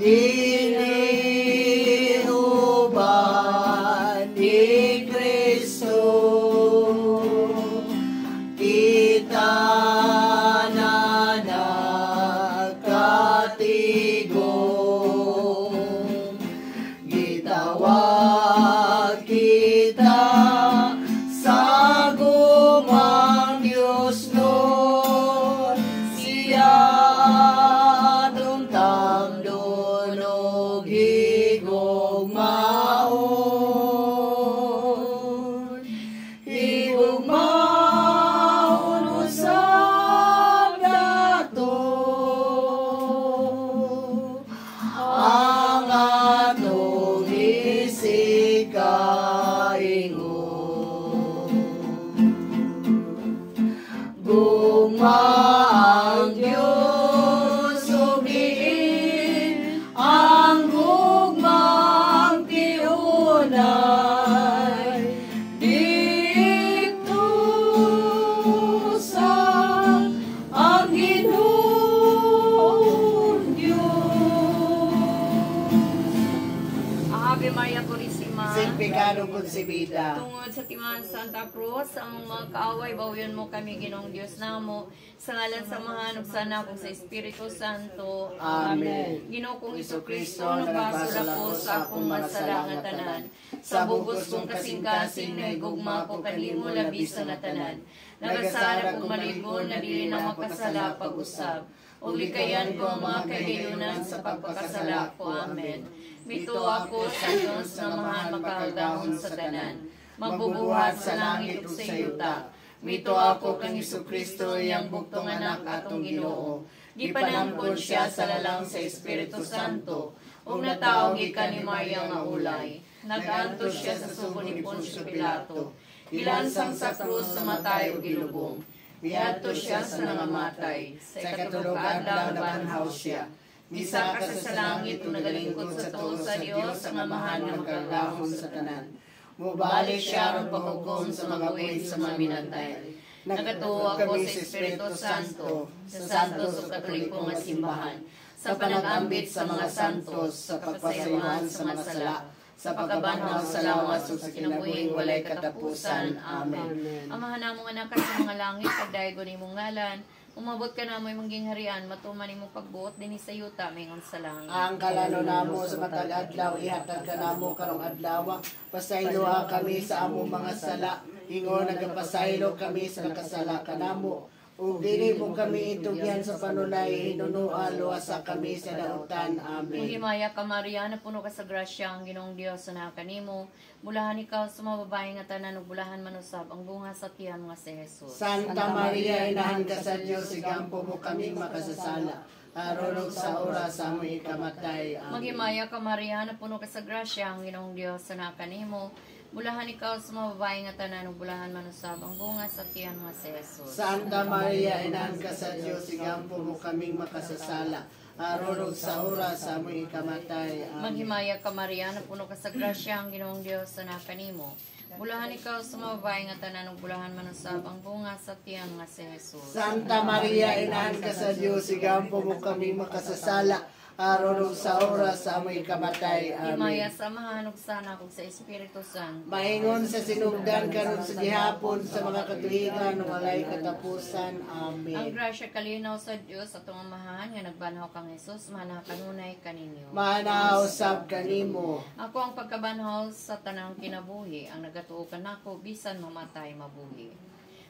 iniuban ni Kristo, kita na nagkatigong, gitawag kita sa gumang Diyos nun, siya atong tamdon higugmaon, higugmaon usab nato ang atong isikaingon. Gugma ang Diyos ugiin, ang gugmang tiunay dito sa ang Ginoong Diyos. Ave Maria Purísima, Sin pecado concebida, tungod sa timaan Santa Cruz, ang mga kaaway, bawyon mo kami, Ginoong Diyos namo, sa ngalan sa mahanog sana kung sa Espiritu Santo. Amen. Ginoo kong Jesucristo, nagbasura po sa akong masala nga tanan, sa bugos kong kasing-kasing na igugma ko kanimo labi sa natanan. Nagasara kong maligon na dili na makasala pag-usab. O likayan ko ang mga kagayunan sa pagpakasala ko. Amen. Mito ako sa Diyos na mahal makahagahon sa tanan, magbubuhat sa langit ug sa yuta. Mito ako kang Jesucristo, iyang buktong anak atong Ginoo. Gipanangkon siya sa lalang sa Espiritu Santo, ug nataog gikan ni Maria nga ulay. Nag-antos siya sa sugo ni Poncio Pilato. Gilansang sa krus sa matay ug gilubong. Miadto siya sa nangamatay. Sa ikatulog adlaw nabanhaw siya. Misaka sa langit ug nagalingkod sa tuo sa Dios ang amahan nga magkagahon sa tanan. Mubalik siya ron paghukom sa mga buwig sa mga minatay. Nagatuo ako sa Espiritu Santo, sa santos ug katoliko nga simbahan, sa panag-ambit sa mga santos, sa pagpasayuhan sa mga sala, sa pagkabanhaw sa lawas ug sa kinabuhing walay katapusan. Amen. Amahan namong anak sa mga langit, pagdayego nimong ngalan, umabot ka na mo'y mangging harian, matuman imong pagbuot din sa yuta mingon sa langit. ang kalano namo sa matag adlaw ihatag ka namo karong adlaw, pasayloha kami sa among mga sala, ingon nagapasaylo kami sa nakasala kanamo. Ug dili mo kami itugyan sa panunay, hinunoa luwasa kami sa dautan. Amen. Himaya ka Maria, na puno ka sa grasya, ang Ginoong Dios na kanimo. Bulahan ikaw sa mga babae nga tanan, ug bulahan manusab ang bunga sa tiyan nga si Jesus. Santa Maria, inahan ka sa Dios, igampo mo kami makasasala, aron ug sa oras sa among ikamatay. Amen. Maghimaya ka Maria, na puno ka sa grasya, ang Ginoong Dios na kanimo. Bulahan ikaw sa mga babae nga tanan, ug bulahan manusab ang bunga sa tiyan nga si Jesus. Santa Maria, inahan ka sa Dios, igampo mo kaming makasasala, aron ug sa oras sa among ikamatay. Amen. Maghimaya ka Maria, na puno ka sa grasya, ang Ginoong Dios na kanimo. Bulahan ikaw sa mga babae nga tanan, ug bulahan manusab ang bunga sa tiyan nga si Jesus. Santa Maria, inahan ka sa Dios, igampo mo kaming makasasala, aron ug sa oras sa among ikamatay. Himaya Amen. sa mahanog sana kung sa Espiritu Santo. Maingon sa sinugdan karon sa gihapon sa mga katuigan walay katapusan. Ang Amen. grasya kalinaw sa Dios atong amahan nga nagbanhaw kang Jesus, mana kanunay kaninyo. Manaw sab kanimo. Ako ang pagkabanhaw sa tanang kinabuhi, ang nagatuo kanako bisan mamatay mabuhi.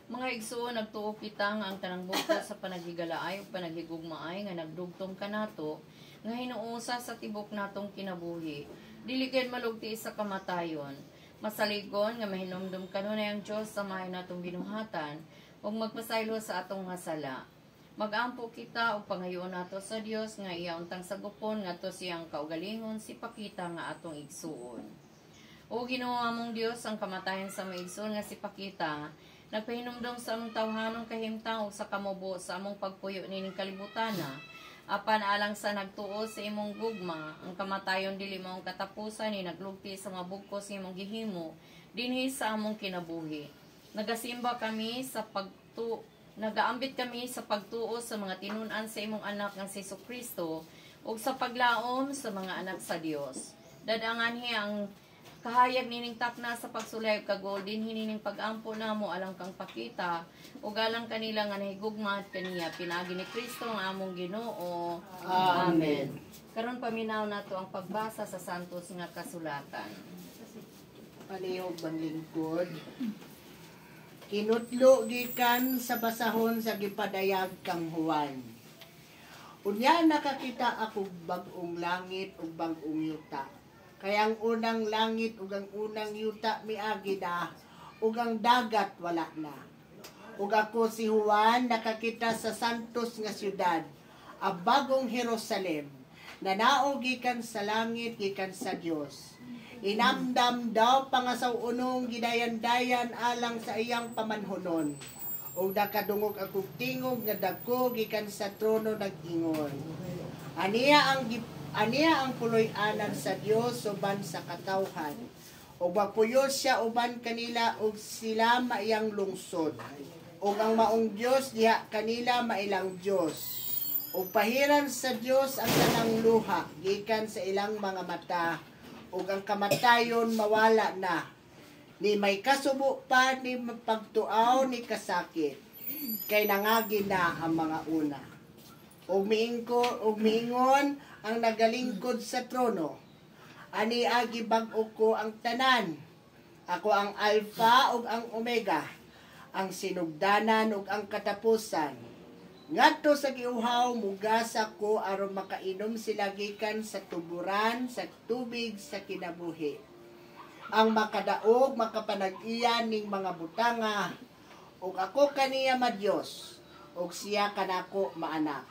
Mga igsuon, nagtuo kita nga ang tanang bukod sa panaghigalaay o panaghigugmaay nga nagdugtong kanato, nga hinuusa sa tibok natong kinabuhi. Dili kay malugti sa kamatayon. Masaligon nga mahinumdum kanunay ang Dios sa mahay natong binuhatan ug magpasaylo sa atong nga sala. Magampo kita og pangayoon nato sa Dios nga iya untang sagupon ngadto siyang kaugalingon sipakita nga atong igsuon. O Ginoo among Dios, ang kamatayon sa mga igsuon nga sipakita, nagpahinumdum sa among tawhanong kahimtang ug sa kamubo sa among pagpuyo nining kalibutana. Apan alang sa nagtuo sa imong gugma, ang kamatayon dili maong katapusan ni naglugti sa mga bugkos nga imong gihimo dinhi sa among kinabuhi. Nagaambit kami sa pagtuo sa mga tinun-an sa imong anak nga si Jesucristo ug sa paglaom sa mga anak sa Dios. Dadangan hiya ang kahayag nining takna sa pagsulayb kagol din hinining pagampo namo alang kang pakita ug alang kanila nga nahigugma at kaniya pinagi ni Kristo ang among Ginoo. Amen. Karon paminaw nato ang pagbasa sa santos nga kasulatan. Palihog bang lingkod. Kinutlo gikan sa basahon sa gipadayag kang Juan. Unya nakakita ako bag-ong langit ug bag-ong yuta. Kaya ang unang langit ug ang unang yuta miagi na ug ang dagat wala na. Ug ako si Juan nakakita sa santos nga syudad, ang bagong Jerusalem, na naog gikan sa langit gikan sa Dios. Inamdam daw pangasaw unong gidayan-dayan alang sa iyang pamanhonon. Ug nakadungog akong tingog nga dako gikan sa trono nag-ingon. Aniya ang puloy-anan sa Dios uban sa katawhan. Ug magpuyo siya uban kanila ug sila maiyang lungsod. Ug ang maong Dios diha kanila mailang Dios. Ug pahiran sa Dios ang tanang luha gikan sa ilang mga mata. Ug ang kamatayon mawala na. Ni may kasubo pa ni pagtuaw ni kasakit. Kay nangagi na ang mga una. Ug miingon ang nagalingkod sa trono. Ani agi bag-o ko ang tanan. Ako ang Alpha ug ang Omega, ang sinugdanan ug ang katapusan. Ngadto sa giuhaw mugasa ko aron makainom sila gikan sa tuburan sa tubig sa kinabuhi. Ang makadaog makapanag-iya ning mga butanga, ug ako kaniya madiyos, ug siya kanako maanak.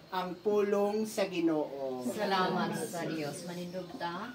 Ang pulong sa Ginoo. Salamat sa Dios. Manindugta.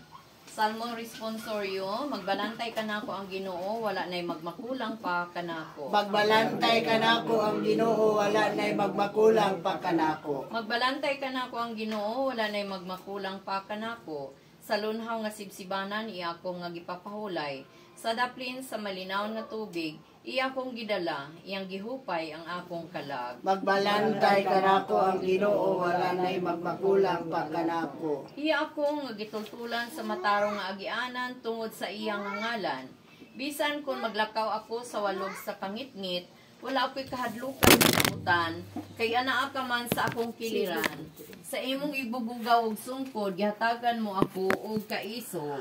Salmo responsorio, magbalantay kanako ang Ginoo, wala nay magmakulang pa kanako. Magbalantay kanako ang Ginoo, wala nay magmakulang pa kanako. Magbalantay kanako ang Ginoo, wala nay magmakulang pa kanako. Sa lunhaw nga sibsibanan iya ko nga gipapahulay. Sa daplin sa malinaw nga tubig, iya kong gidala, iyang gihupay ang akong kalag. Magbalantay kanako ang Ginoo, wala nay magmakulang pa kanako. Iya akong nga gitultulan sa matarong nga agianan tungod sa iyang ngalan. Bisan kung maglakaw ako sa walog sa pangitngit, wala ako'y kahadlukan sa kabutan, kay anaa ka man sa akong kiliran. Sa imong ibubugaw og sungkod, gihatagan mo ako og kaisog.